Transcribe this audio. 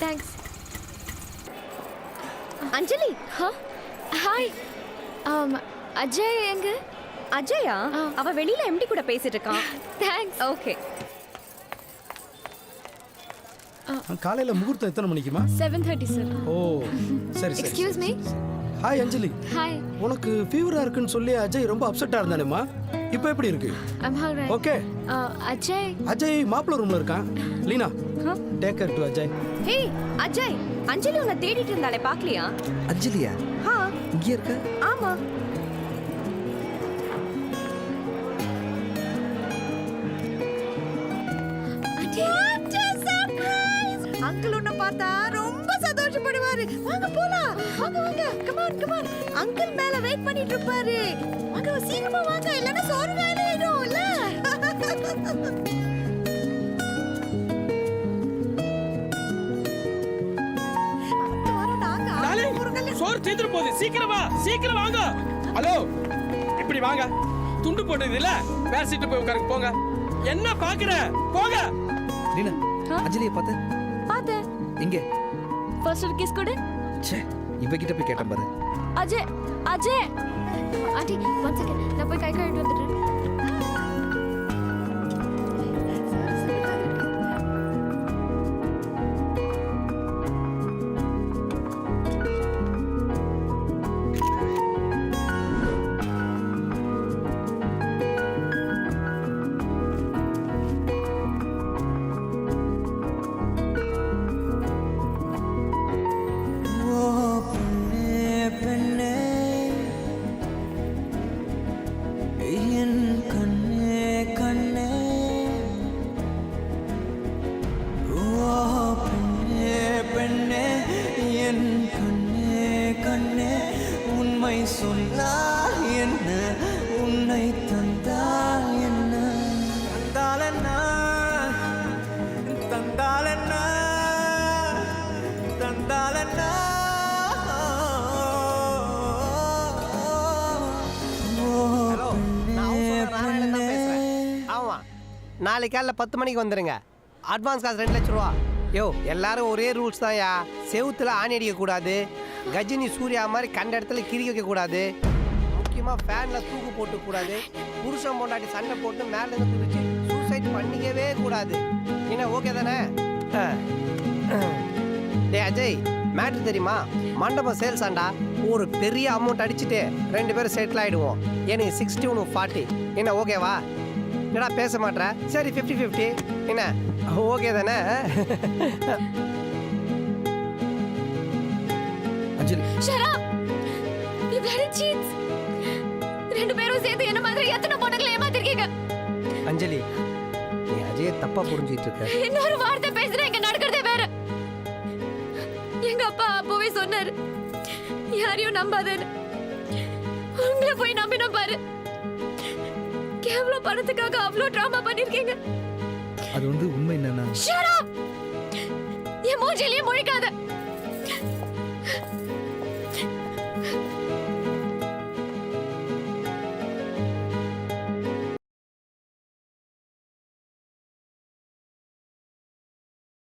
Thanks. அஞ்சலி. Hi. Ajay எங்க? அஜயா? அவ வெளியில எம்டி கூட பேசிட்டு இருக்கான். தேங்க்ஸ். ஓகே. காலையில முகூர்த்தம் எத்தனை மணிக்குமா? 7:30 சார். ஓ சரி சரி. Excuse me. ஹாய் அஞ்சலி. ஹாய். உனக்கு ஃபீவரா இருக்குன்னு சொல்லி அஜய் ரொம்ப அப்செட்டா இருந்தானேம்மா. இப்போ எப்படி இருக்கு? I'm alright. Okay. Ajay. Ajay மாப்பிள்ளை ரூம்ல இருக்கான். Leena take her to Ajay. Hey Ajay, Anjali உன்னை தேடிட்டு இருந்தாளே, பார்க்கலையா? அஞ்சலியா? இங்க இருக்க? ஆமா. அங்கிள் உன்னை பார்த்தா ரொம்ப சந்தோஷப்படுவாரு. வாங்க போலாம். வாங்க வாங்க. Come on come on. Uncle மேல வெயிட் பண்ணிட்டு இருப்பாரு. வாங்க சீக்கிரமா வாங்க, இல்லனா சோறு காயில ஆயிடும் இல்ல. சோறு தீந்துட்டு போகுது. சீக்கிரம் வா, சீக்கிரம் வாங்க. ஹலோ, இப்படி வாங்க. துண்டு போட்டது இல்ல, வேற சீட்டு போய் உட்காருங்க போங்க. என்ன பாக்குற? போங்க. லீனா, அஞ்சலியை பாத்து. எங்க? ஃபர்ஸ்ட் ஒரு கிஸ் கொடு. ச்சே, இவகிட்ட போய் கேட்டேன் பாரு. அஜய், அஜய். Aunty, 1 second. நான் போய் கை கழுவிட்டு வந்துடுறேன். நாளைக்கு காலைல 10 மணிக்கு வந்துடுங்க. அட்வான்ஸ் காசு 2 லட்சம் ரூபா. யோ, எல்லாரும் ஒரே ரூல்ஸ் தான் யா. செவுத்துல ஆணி அடிக்க கூடாது, கஜினி சூர்யா மாதிரி கண்ட இடத்துல கிரி வைக்க கூடாது, முக்கியமா ஃபேன்ல தூக்கு போட்டு கூடாது, புருஷன் பொண்டாட்டி சண்டை போட்டு மேல இருந்து குதிச்சு சூசைட் பண்ணிக்கவே கூடாது. என்ன ஓகே தானே? டே அஜய், மேட்ரு தெரியுமா? மண்டபம் சேல்ஸ் ஆண்டா. ஒரு பெரிய அமௌண்ட் அடிச்சுட்டு 2 பேரும் செட்டில் ஆயிடுவோம். எனக்கு 60 உனக்கு 40. என்ன ஓகேவா? என்னடா பேச மாட்டேற? சரி 50-50. என்ன ஓகே தானே? Anjali, shut up. You bloody cheats. 2 பேரும் சேர்ந்து என்ன மாதிரி எத்தனை பொண்ணுங்களை ஏமாத்திருக்கீங்க? அஞ்சலி, நீ அஜயை தப்பா புரிஞ்சிட்டு இருக்க. இன்னொரு வார்த்தை பேசுனா இங்க நடக்கிறதே வேற. எங்க அப்பா அப்பவே சொன்னாரு, யாரையும் நம்பாதேன்னு. உங்களை போய் நம்பின பாரு. கேவலம் பணத்துக்காக அவ்வளோ ட்ராமா பண்ணிருக்கீங்க. அது உண்மை என்னன்னா, ஷட் அப். என் மூஞ்சிலேயே முழிக்காத.